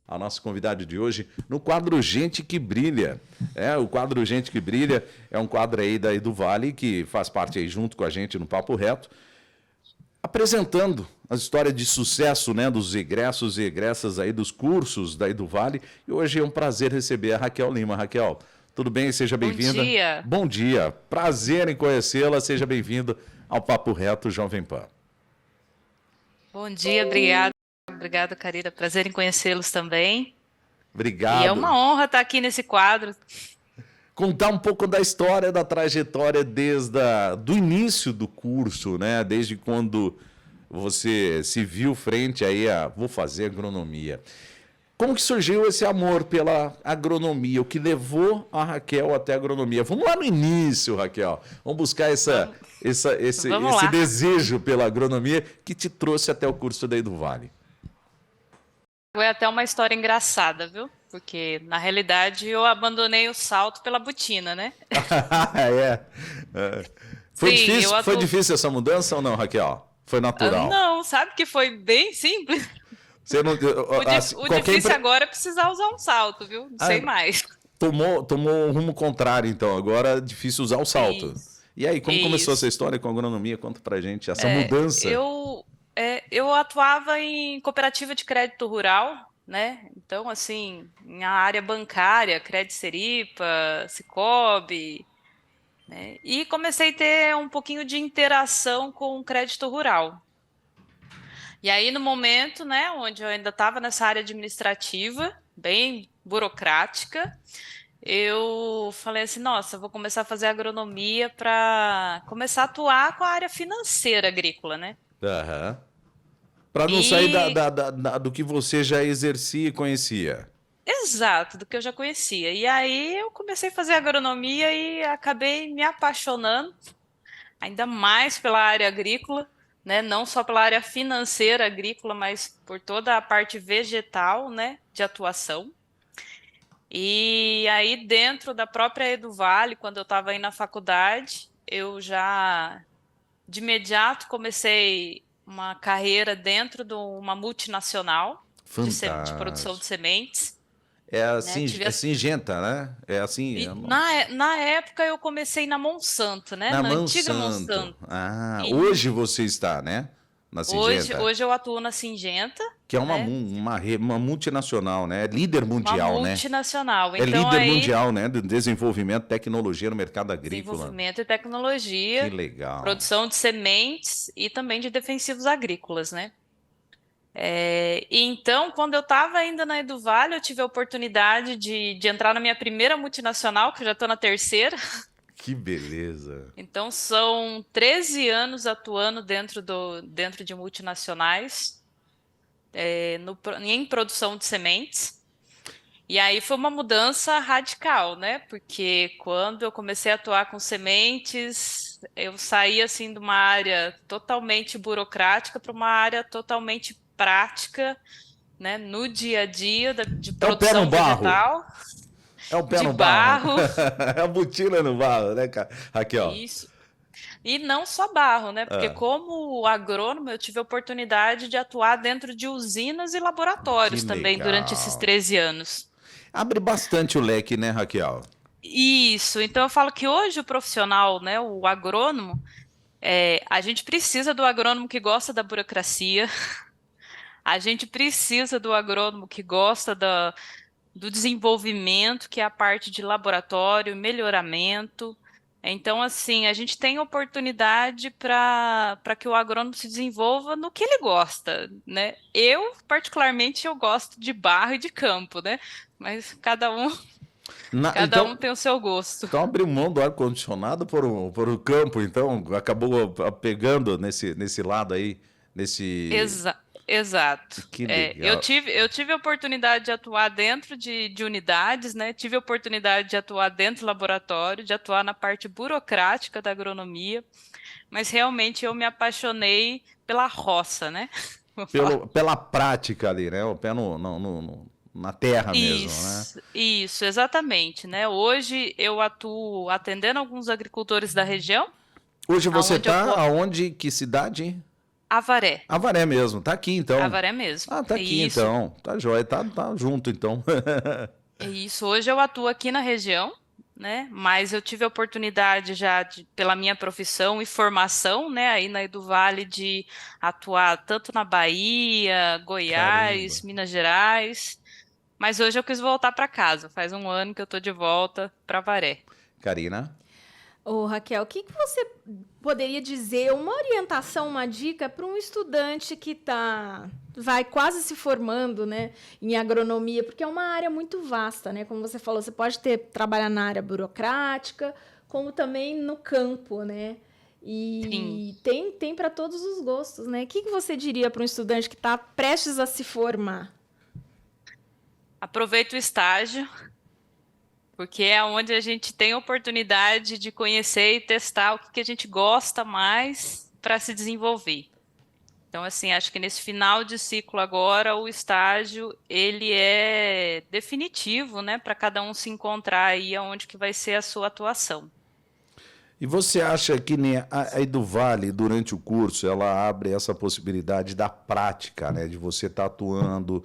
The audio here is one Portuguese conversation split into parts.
a nossa convidada de hoje no quadro Gente que Brilha. O quadro Gente que Brilha é um quadro aí da Eduvale que faz parte aí junto com a gente no Papo Reto, apresentando as histórias de sucesso, né, dos egressos e egressas aí dos cursos da Eduvale. E hoje é um prazer receber a Raquel Lima. Raquel, tudo bem? Seja Bom bem-vinda. dia. Bom dia. Prazer em conhecê-la. Seja bem-vindo ao Papo Reto Jovem Pan. Bom dia, obrigada. Obrigada, Carida. Prazer em conhecê-los também. E é Obrigado. uma honra estar aqui nesse quadro. Contar um pouco da história, da trajetória do início do curso, né? Desde quando você se viu frente aí a vou fazer agronomia. Como que surgiu esse amor pela agronomia? O que levou a Raquel até a agronomia? Vamos lá no início, Raquel. Vamos buscar Vamos, vamos esse lá. desejo pela agronomia que te trouxe até o curso da Eduvale. Foi até uma história engraçada, viu? Porque, na realidade, eu abandonei o salto pela botina, né? É. É. Sim, eu Foi atuo. difícil essa mudança ou não, Raquel? Foi natural. Não, sabe que foi bem simples? Você não, assim, O qualquer difícil agora é precisar usar um salto, viu? Não sei Ah, mais. tomou um rumo contrário, então. Agora é difícil usar o salto. Isso, E aí, como começou essa isso. história com a agronomia? Conta pra gente, essa mudança. Eu atuava em cooperativa de crédito rural, né? Então, assim, na área bancária, Crédito Seripa, Sicob, né? E comecei a ter um pouquinho de interação com o crédito rural. E aí, no momento, né, onde eu ainda estava nessa área administrativa, bem burocrática, eu falei assim, nossa, vou começar a fazer agronomia para começar a atuar com a área financeira agrícola, né? Aham. Para não sair E do que você já exercia e conhecia. exato, do que eu já conhecia. E aí eu comecei a fazer agronomia e acabei me apaixonando ainda mais pela área agrícola, né? Não só pela área financeira agrícola, mas por toda a parte vegetal, né, de atuação. E aí dentro da própria Eduvale, quando eu estava aí na faculdade, eu já de imediato comecei uma carreira dentro de uma multinacional de produção de Fantástico. sementes, né? É Singenta, né? É assim. E na época eu comecei na Monsanto, né? Na Na antiga Monsanto. Monsanto. Ah, hoje Isso. você está, né? Na Hoje, Singenta. hoje eu atuo na Singenta, Que é né? uma multinacional, né? É líder Uma mundial, né? multinacional. É Então líder aí, mundial, né? Do desenvolvimento de tecnologia no mercado agrícola. desenvolvimento e Que tecnologia, legal. produção de sementes e também de defensivos agrícolas, né? E então, quando eu estava ainda na Eduvale, eu tive a oportunidade de entrar na minha primeira multinacional, que eu já estou na terceira. Que beleza. Então, são 13 anos atuando dentro de multinacionais, em produção de sementes. E aí foi uma mudança radical, né? Porque quando eu comecei a atuar com sementes, eu saí assim de uma área totalmente burocrática para uma área totalmente prática, né? No dia a dia de É o pé no produção barro. vegetal, É o pé de no barro. barro, É a botina no barro, né, cara? Aqui, ó. isso. E não só barro, né? Porque Ah, como agrônomo, eu tive a oportunidade de atuar dentro de usinas e que laboratórios também durante esses legal. 13 anos. Abre bastante o leque, né, Raquel? Isso, então eu falo que hoje o profissional, né, o agrônomo, a gente precisa do agrônomo que gosta da burocracia, a gente precisa do agrônomo que gosta do desenvolvimento, que é a parte de laboratório, melhoramento. Então, assim, a gente tem oportunidade para que o agrônomo se desenvolva no que ele gosta, né? Eu, particularmente, eu gosto de barro e de campo, né? Mas cada um Então, tem o seu gosto. então abriu mão do ar-condicionado por o campo, então acabou pegando nesse lado aí, nesse. Exato. Que Eu legal. tive a oportunidade de atuar dentro de unidades, né? Tive a oportunidade de atuar dentro do laboratório, de atuar na parte burocrática da agronomia, mas realmente eu me apaixonei pela roça, né? Vou falar. Pela prática ali, né? O pé na terra mesmo, né? Isso, exatamente, né? Hoje eu atuo atendendo alguns agricultores da região, Hoje você aonde eu tá co- aonde? Que cidade? Avaré. Avaré mesmo, tá aqui então. Avaré mesmo. Ah, tá É aqui isso. então. Tá jóia, tá junto então. É isso. Hoje eu atuo aqui na região, né? Mas eu tive a oportunidade já pela minha profissão e formação, né, aí na Eduvale de atuar tanto na Bahia, Caramba. Goiás, Minas Gerais. Mas hoje eu quis voltar para casa. Faz um ano que eu tô de volta para Avaré. Karina? Ô, Raquel, o que que você poderia dizer, uma orientação, uma dica para um estudante que vai quase se formando, né, em agronomia, porque é uma área muito vasta, né? Como você falou, você pode trabalhar na área burocrática, como também no campo, né? Sim. E tem para todos os gostos, né? O que que você diria para um estudante que está prestes a se formar? Aproveita o estágio, porque é onde a gente tem oportunidade de conhecer e testar o que que a gente gosta mais para se desenvolver. Então, assim, acho que nesse final de ciclo agora, o estágio, ele é definitivo, né, para cada um se encontrar aí aonde que vai ser a sua atuação. E você acha que nem a Eduvale, durante o curso, ela abre essa possibilidade da prática, né? De você estar atuando,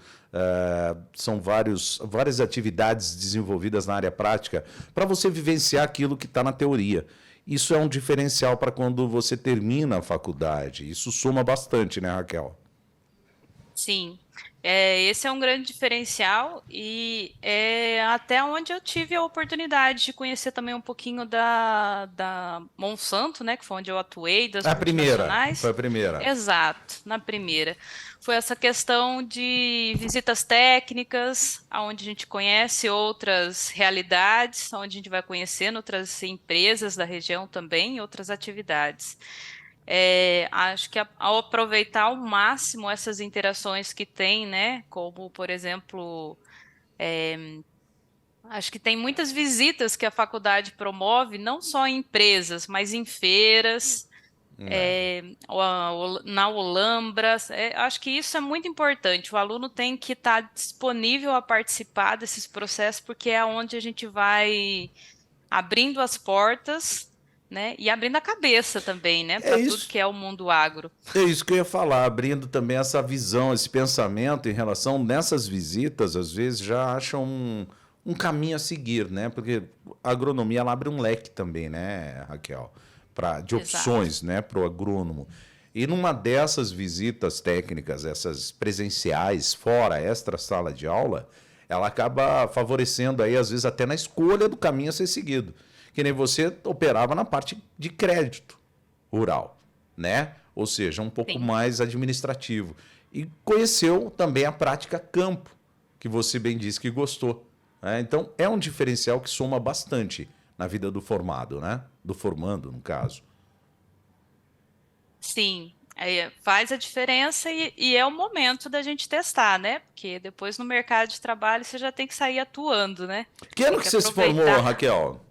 são várias atividades desenvolvidas na área prática, para você vivenciar aquilo que está na teoria. Isso é um diferencial para quando você termina a faculdade. Isso soma bastante, né, Raquel? Sim, esse é um grande diferencial e é até onde eu tive a oportunidade de conhecer também um pouquinho da Monsanto, né, que foi onde eu atuei, das A primeira, foi multinacionais. a primeira. Exato, na primeira. Foi essa questão de visitas técnicas, onde a gente conhece outras realidades, onde a gente vai conhecendo outras empresas da região também, e outras atividades. Acho que ao aproveitar ao máximo essas interações que tem, né? Como, por exemplo, acho que tem muitas visitas que a faculdade promove, não só em empresas, mas em feiras, É. na Olambra. Acho que isso é muito importante. O aluno tem que estar disponível a participar desses processos, porque é onde a gente vai abrindo as portas, né? E abrindo a cabeça também, né? É Para tudo isso. que é o mundo agro. É isso que eu ia falar, abrindo também essa visão, esse pensamento em relação nessas visitas, às vezes já acham um caminho a seguir, né? Porque a agronomia ela abre um leque também, né, Raquel, de Exato. opções, né, para o agrônomo. E numa dessas visitas técnicas, essas presenciais, fora extra sala de aula, ela acaba favorecendo aí, às vezes, até na escolha do caminho a ser seguido. Que nem você operava na parte de crédito rural, né? Ou seja, um pouco Sim. mais administrativo. E conheceu também a prática campo, que você bem disse que gostou, né? Então, é um diferencial que soma bastante na vida do formado, né? Do formando, no caso. Sim. Faz a diferença e é o momento da gente testar, né? Porque depois no mercado de trabalho você já tem que sair atuando, né? Que Tem ano que que você se formou, aproveitar. Raquel?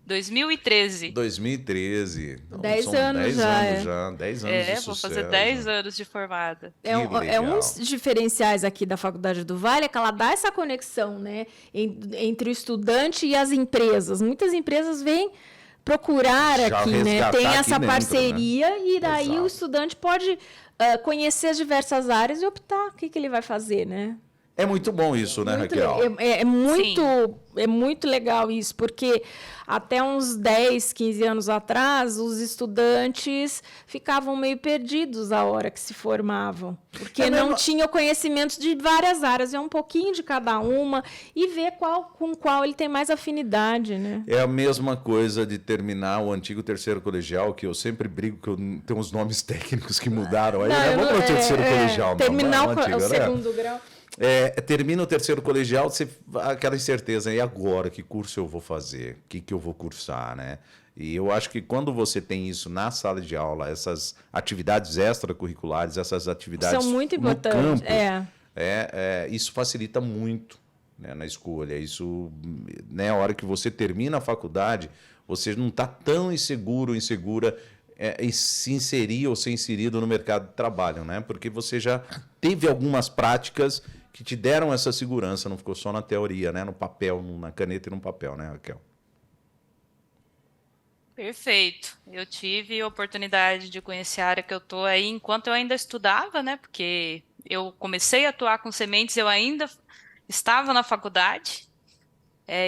2013. 2013. Então, 10 são anos 10 já, anos é. já, 10 anos de Vou fazer 10 sucesso. anos de formada. É, Que é um dos legal. diferenciais aqui da Faculdade do Vale, é que ela dá essa conexão, né, entre o estudante e as empresas. Muitas empresas vêm procurar Já aqui, né, resgatar tem aqui essa dentro, né? parceria e daí o Exato. estudante pode conhecer as diversas áreas e optar o que que ele vai fazer, né? É muito bom isso, né, Muito, Raquel? Sim. é muito legal isso, porque até uns 10, 15 anos atrás, os estudantes ficavam meio perdidos a hora que se formavam, porque É não mesmo. tinham conhecimento de várias áreas, é um pouquinho de cada uma e ver com qual ele tem mais afinidade, né? É a mesma coisa de terminar o antigo terceiro colegial, que eu sempre brigo que tem uns nomes técnicos que mudaram aí, Não, né? eu Vamos não- para o terceiro colegial, não. terminar Vamos o antigo, né? segundo grau. Termina o terceiro colegial, você aquela incerteza, e agora? Que curso eu vou fazer? O que, que eu vou cursar, né? E eu acho que quando você tem isso na sala de aula, essas atividades extracurriculares, essas atividades São muito no importantes. campo, isso facilita muito, né, na escolha. Isso, né, a hora que você termina a faculdade, você não está tão inseguro, insegura em se inserir ou ser inserido no mercado de trabalho, né? Porque você já teve algumas práticas que te deram essa segurança, não ficou só na teoria, né? No papel, na caneta e no papel, né, Raquel? Perfeito. Eu tive a oportunidade de conhecer a área que eu estou aí enquanto eu ainda estudava, né? Porque eu comecei a atuar com sementes, eu ainda estava na faculdade,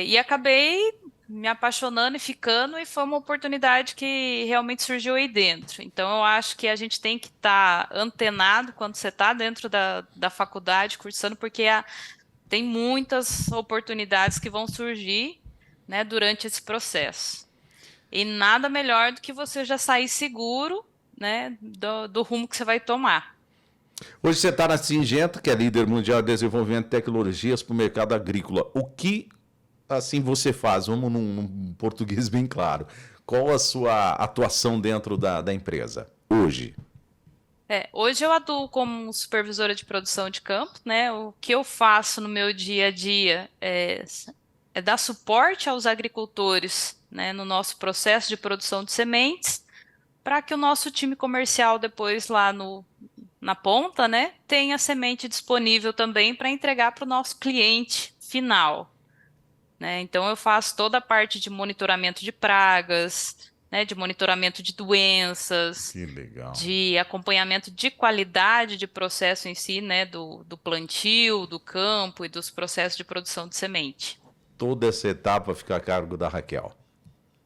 e acabei me apaixonando e ficando, e foi uma oportunidade que realmente surgiu aí dentro. Então, eu acho que a gente tem que estar antenado quando você está dentro da faculdade, cursando, porque tem muitas oportunidades que vão surgir, né, durante esse processo. E nada melhor do que você já sair seguro, né, do rumo que você vai tomar. Hoje você está na Singenta, que é líder mundial de desenvolvimento de tecnologias para o mercado agrícola. O que assim você faz? Vamos num português bem claro. Qual a sua atuação dentro da empresa hoje? Hoje eu atuo como supervisora de produção de campo, né? O que eu faço no meu dia a dia é dar suporte aos agricultores, né, no nosso processo de produção de sementes, para que o nosso time comercial depois lá na ponta, né, tenha semente disponível também para entregar para o nosso cliente final, né? Então eu faço toda a parte de monitoramento de pragas, né, de monitoramento de doenças, Que legal. de acompanhamento de qualidade de processo em si, né, do plantio, do campo e dos processos de produção de semente. Toda essa etapa fica a cargo da Raquel.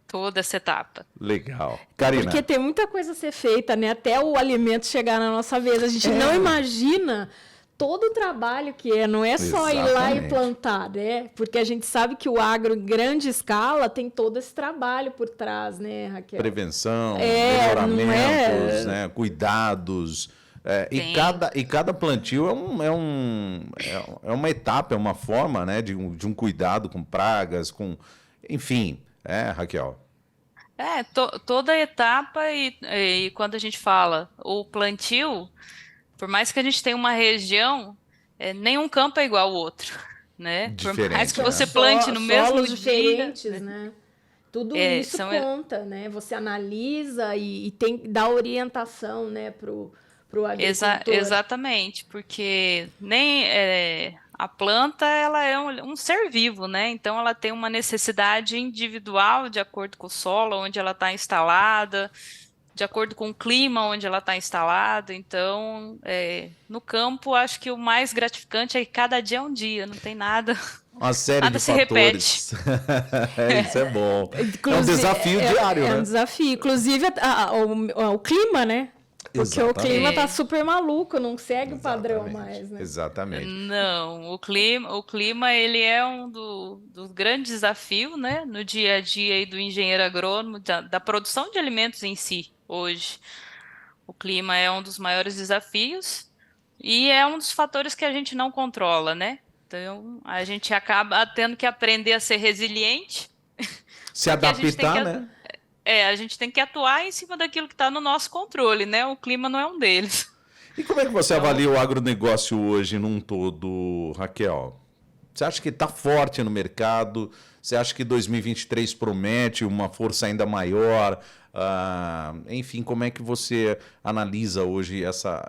Toda essa etapa. Legal. Porque Karina. tem muita coisa a ser feita, né? Até o alimento chegar na nossa mesa. A gente não imagina todo o trabalho que é. Não é só ir lá e Exatamente. plantar, né? Porque a gente sabe que o agro em grande escala tem todo esse trabalho por trás, né, Raquel? Prevenção, Não melhoramentos, é? né, cuidados. E Tem. cada plantio é uma etapa, é uma forma, né, de um cuidado com pragas, enfim, Raquel. Toda etapa e quando a gente fala o plantio, por mais que a gente tenha uma região, nenhum campo é igual ao outro, né? Por mais que Diferente, São você né? plante no mesmo solos dia, diferentes, né? Tudo é, isso são conta, né? Você analisa e tem que dar orientação, né, pro agricultor. exatamente, porque nem a planta ela é um ser vivo, né? Então ela tem uma necessidade individual de acordo com o solo onde ela está instalada, de acordo com o clima onde ela está instalada. Então, no campo, acho que o mais gratificante é que cada dia é um dia, não tem nada, Uma série nada de se repete. fatores. Isso é bom. É um Inclusive, desafio diário, é um né? desafio. Inclusive, o clima, né? Porque o clima tá É, Exatamente. super maluco, não segue o padrão Exatamente. mais, né? Exatamente. não, o clima ele é um dos grandes desafios, né, no dia a dia aí do engenheiro agrônomo, da produção de alimentos em si, hoje. O clima é um dos maiores desafios e é um dos fatores que a gente não controla, né? Então, a gente acaba tendo que aprender a ser resiliente, Se porque adaptar, né? a gente tem que atuar em cima daquilo que está no nosso controle, né? O clima não é um deles. E como é que você Então, avalia o agronegócio hoje num todo, Raquel? Você acha que está forte no mercado? Você acha que 2023 promete uma força ainda maior? Enfim, como é que você analisa hoje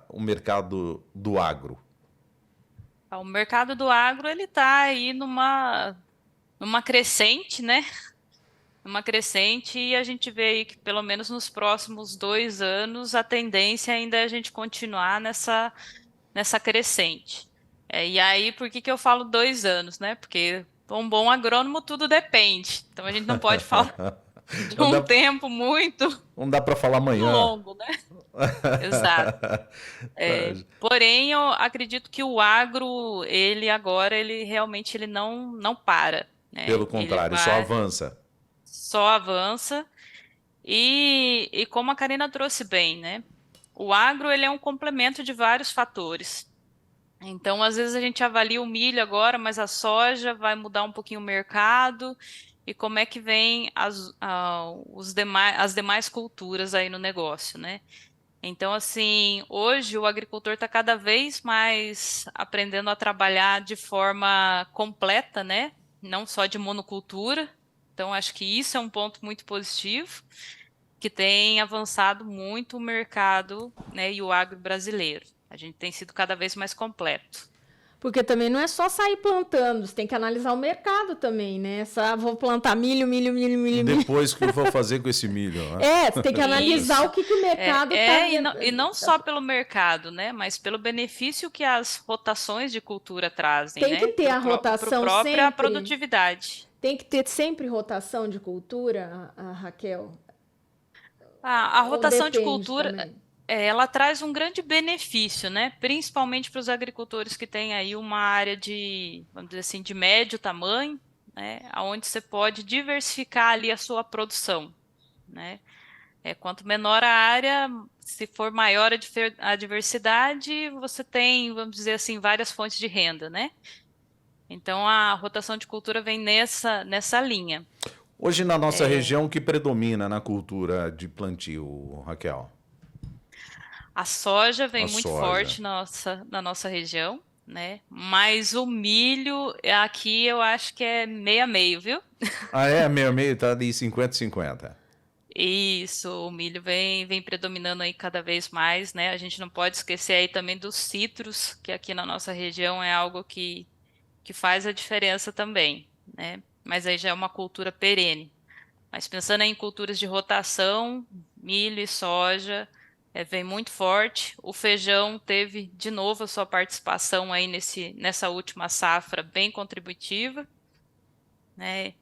o mercado do agro? o mercado do agro ele está aí numa crescente, né? Numa crescente e a gente vê aí que pelo menos nos próximos 2 anos a tendência ainda é a gente continuar nessa crescente. E aí, por que eu falo 2 anos, né? Porque um bom agrônomo tudo depende. Então a gente não pode falar de Não um dá, tempo muito, não dá para falar muito amanhã. longo, né? Exato. Porém, eu acredito que o agro, ele agora, ele realmente ele não para, né? Pelo Ele contrário, só vai, avança. só avança. E como a Karina trouxe bem, né? O agro, ele é um complemento de vários fatores. Então, às vezes a gente avalia o milho agora, mas a soja vai mudar um pouquinho o mercado e como é que vem as demais culturas aí no negócio, né? Então, assim, hoje o agricultor está cada vez mais aprendendo a trabalhar de forma completa, né? Não só de monocultura. Então, acho que isso é um ponto muito positivo, que tem avançado muito o mercado, né, e o agro brasileiro. A gente tem sido cada vez mais completo. Porque também não é só sair plantando, você tem que analisar o mercado também, né? Só vou plantar milho, milho, milho, milho, milho. Depois, o que eu vou fazer com esse milho? Né? Você tem que analisar Isso. o que o mercado está... E não só pelo mercado, né? Mas pelo benefício que as rotações de cultura trazem, Tem né? que ter a rotação Para a própria sempre. produtividade. Tem que ter sempre rotação de cultura, a Raquel? A Ou rotação de depende cultura, também? ela traz um grande benefício, né? Principalmente para os agricultores que têm aí uma área de, vamos dizer assim, de médio tamanho, né? Onde você pode diversificar ali a sua produção, né? Quanto menor a área, se for maior a diversidade, você tem, vamos dizer assim, várias fontes de renda, né? Então a rotação de cultura vem nessa linha. Hoje, na nossa região, o que predomina na cultura de plantio, Raquel? A soja vem A muito soja. forte na nossa região, né? Mas o milho, aqui eu acho que é meio a meio, viu? Ah, é? Meio tá ali 50-50. Isso, o milho vem predominando aí cada vez mais, né? A gente não pode esquecer aí também dos citros, que aqui na nossa região é algo que faz a diferença também, né? Mas aí já é uma cultura perene. Mas pensando em culturas de rotação, milho e soja, vem muito forte. O feijão teve de novo a sua participação aí nessa última safra bem contributiva, né?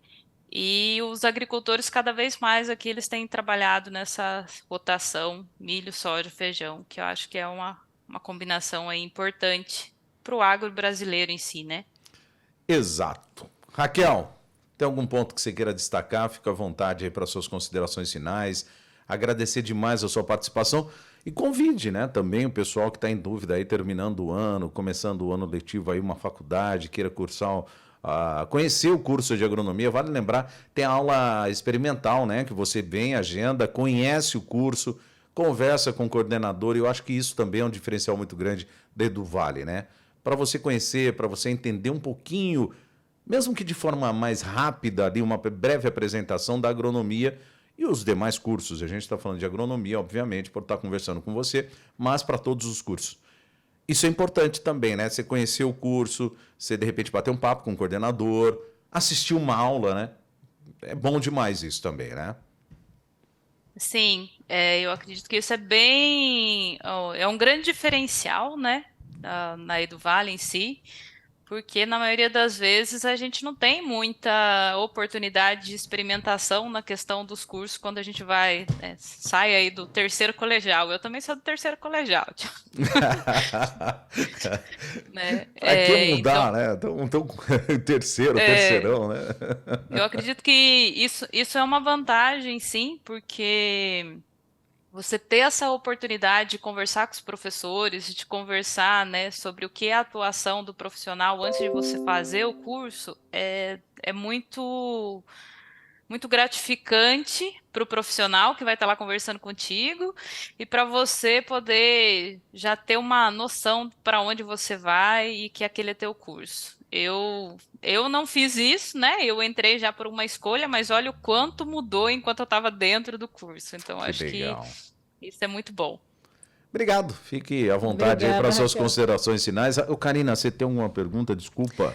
E os agricultores cada vez mais aqui eles têm trabalhado nessa rotação milho, soja, feijão, que eu acho que é uma combinação aí importante para o agro brasileiro em si, né? Exato. Raquel, tem algum ponto que você queira destacar? Fica à vontade aí para suas considerações finais. Agradecer demais a sua participação e convide, né, também o pessoal que está em dúvida aí, terminando o ano, começando o ano letivo aí, uma faculdade, queira cursar, conhecer o curso de agronomia. Vale lembrar, tem aula experimental, né, que você vem, agenda, conhece o curso, conversa com o coordenador, e eu acho que isso também é um diferencial muito grande da EduVale, né? Para você conhecer, para você entender um pouquinho, mesmo que de forma mais rápida, ali uma breve apresentação da agronomia e os demais cursos. A gente está falando de agronomia, obviamente, por estar conversando com você, mas para todos os cursos. Isso é importante também, né? Você conhecer o curso, você de repente bater um papo com o coordenador, assistir uma aula, né? É bom demais isso também, né? Sim, eu acredito que isso é um grande diferencial, né, na EduVale em si, porque na maioria das vezes a gente não tem muita oportunidade de experimentação na questão dos cursos quando a gente sai aí do terceiro colegial. Eu também sou do terceiro colegial, né? Pra que Então, mudar, né? Então, terceirão, né? eu acredito que isso é uma vantagem, sim, porque você ter essa oportunidade de conversar com os professores, de conversar, né, sobre o que é a atuação do profissional antes de você fazer o curso, é muito, muito gratificante para o profissional que vai estar lá conversando contigo e para você poder já ter uma noção para onde você vai e que aquele é teu curso. Eu não fiz isso, né? Eu entrei já por uma escolha, mas olha o quanto mudou enquanto eu estava dentro do curso. Então, Que acho que legal. isso é muito bom. Obrigado. Fique à vontade aí Obrigada, para suas Raquel. considerações finais. Ô, Karina, você tem alguma pergunta? Desculpa.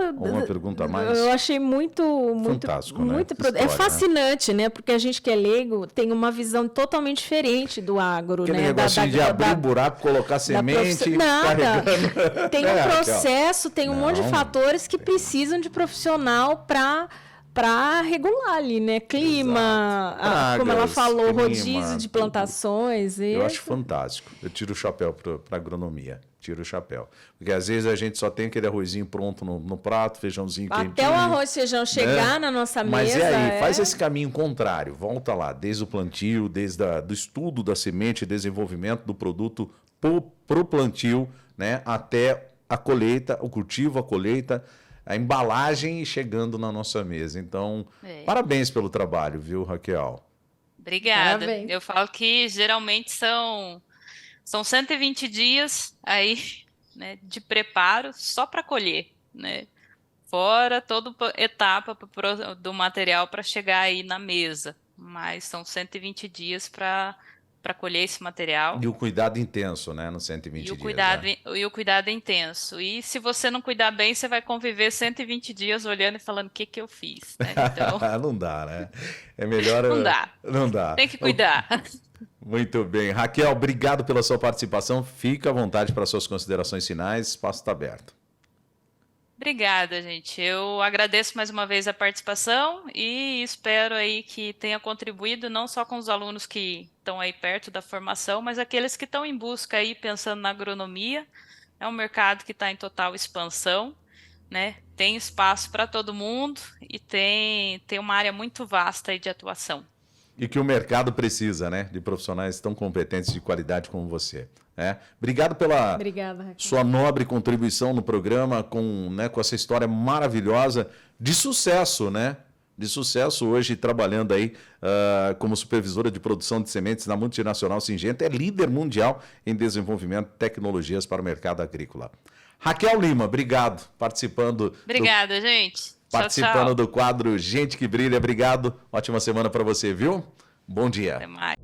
Alguma pergunta a mais? Eu achei muito Fantástico, né? muito Que história, é fascinante, né? Porque a gente que é leigo tem uma visão totalmente diferente do agro, Aquele né? negocinho de abrir o buraco, colocar semente, Nada. carregando. Tem um Raquel? processo, tem um monte de Não. fatores que precisam de profissional para regular ali, né? Clima, como ela Pragas, falou, clima, rodízio de tudo. plantações. Eu acho fantástico. Eu tiro o chapéu para agronomia. Tiro o chapéu. Porque às vezes a gente só tem aquele arrozinho pronto no prato, feijãozinho quentinho. Até o arroz e feijão chegar na nossa Mas mesa. e aí, faz esse caminho contrário. Volta lá, desde o plantio, do estudo da semente, desenvolvimento do produto pro plantio, né, até a colheita, o cultivo, a colheita, a embalagem e chegando na nossa mesa. Então, parabéns pelo trabalho, viu, Raquel? Obrigada. Parabéns. Eu falo que geralmente são 120 dias aí, né, de preparo só para colher, né? Fora toda etapa do material para chegar aí na mesa. Mas são 120 dias para para colher esse material. E o cuidado intenso, né, nos 120 E o dias. cuidado, Né? e o cuidado é intenso. E se você não cuidar bem, você vai conviver 120 dias olhando e falando o que que eu fiz, né? Então, Não dá, né? É melhor. não dá. Não dá. Tem que cuidar. Muito bem. Raquel, obrigado pela sua participação. Fica à vontade para suas considerações finais. O espaço está aberto. Obrigada, gente. Eu agradeço mais uma vez a participação e espero aí que tenha contribuído não só com os alunos que estão aí perto da formação, mas aqueles que estão em busca aí pensando na agronomia. É um mercado que está em total expansão, né? Tem espaço para todo mundo e tem uma área muito vasta aí de atuação. E que o mercado precisa, né? De profissionais tão competentes de qualidade como você. Né? Obrigado pela Obrigada, Raquel. sua nobre contribuição no programa, com essa história maravilhosa de sucesso, né? De sucesso hoje trabalhando aí como supervisora de produção de sementes na multinacional Syngenta, é líder mundial em desenvolvimento de tecnologias para o mercado agrícola. Raquel Lima, obrigado participando. Obrigada, gente. Participando Tchau, tchau. do quadro Gente que Brilha. Obrigado. Ótima semana para você, viu? Bom dia. Até mais.